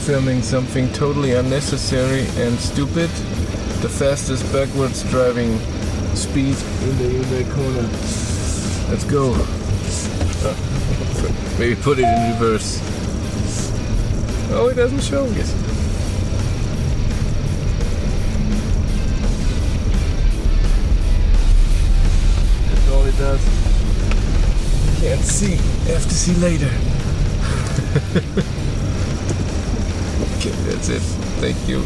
filming something totally unnecessary and stupid. The fastest backwards driving speed in the Hyundai Kona. Let's go. Maybe put it in reverse. Oh, it doesn't show. Yes. That's all it does. Can't see. Have to see later. Okay, that's it. Thank you.